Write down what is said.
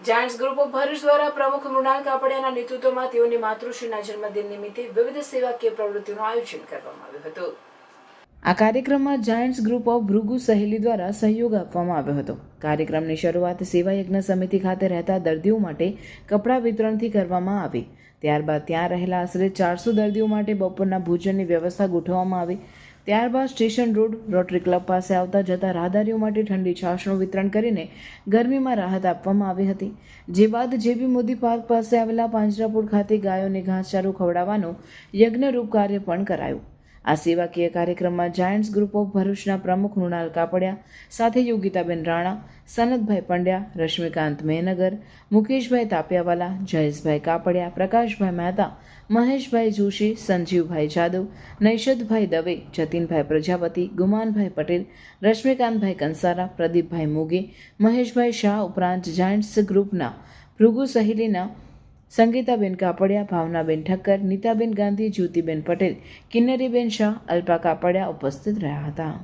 Giants group of Bharuch દ્વારા પ્રમુખ મૃણાલ કાપડિયાના નેતૃત્વમાં તેઓની માતૃશ્રીના જન્મદિન નિમિત્તે વિવિધ સેવાકીય પ્રવૃત્તિઓનું આયોજન કરવામાં આવ્યું હતું। આ કાર્યક્રમમાં જાયન્ટ્સ ગ્રુપ ઓફ ભૃગુ સહેલી દ્વારા સહયોગ આપવામાં આવ્યો હતો। કાર્યક્રમની શરૂઆત સેવા યજ્ઞ સમિતિ ખાતે રહેતા દર્દીઓ માટે કપડાં વિતરણથી કરવામાં આવી। ત્યારબાદ ત્યાં રહેલા આશરે 400 દર્દીઓ માટે બપોરના ભોજનની વ્યવસ્થા ગોઠવવામાં આવી। ત્યારબાદ સ્ટેશન રોડ રોટરી ક્લબ પાસે આવતા જતા રાહદારીઓ માટે ઠંડી છાશનું વિતરણ કરીને ગરમીમાં રાહત આપવામાં આવી હતી। જે બાદ જેબી મોદી પાર્ક પાસે આવેલા પાંજરાપોળ ખાતે ગાયોને ઘાસચારો ખવડાવવાનું યજ્ઞરૂપ કાર્ય પણ કરાયું। આ સેવાકીય કાર્યક્રમમાં જાયન્ટ્સ ગ્રુપ ઓફ ભરૂચના પ્રમુખ મૃણાલ કાપડિયા સાથે યોગિતાબેન રાણા, સનતભાઈ પંડ્યા, રશ્મિકાંત મેનગર, મુકેશભાઈ તાપિયાવાલા, જયેશભાઈ કાપડિયા, પ્રકાશભાઈ મહેતા, મહેશભાઈ જોશી, સંજીવભાઈ જાદવ, નૈશદભાઈ દવે, જતીનભાઈ પ્રજાપતિ, ગુમાનભાઈ પટેલ, રશ્મિકાંતભાઈ કંસારા, પ્રદીપભાઈ મોગે, મહેશભાઈ શાહ ઉપરાંત જાયન્ટ્સ ગ્રુપના ભૃગુ સહેલીના સંગીતાબેન કાપડિયા, ભાવનાબેન ઠક્કર, નીતાબેન ગાંધી, જ્યોતિબેન પટેલ, કિન્નરીબેન શાહ, અલ્પા કાપડિયા ઉપસ્થિત રહ્યા હતા।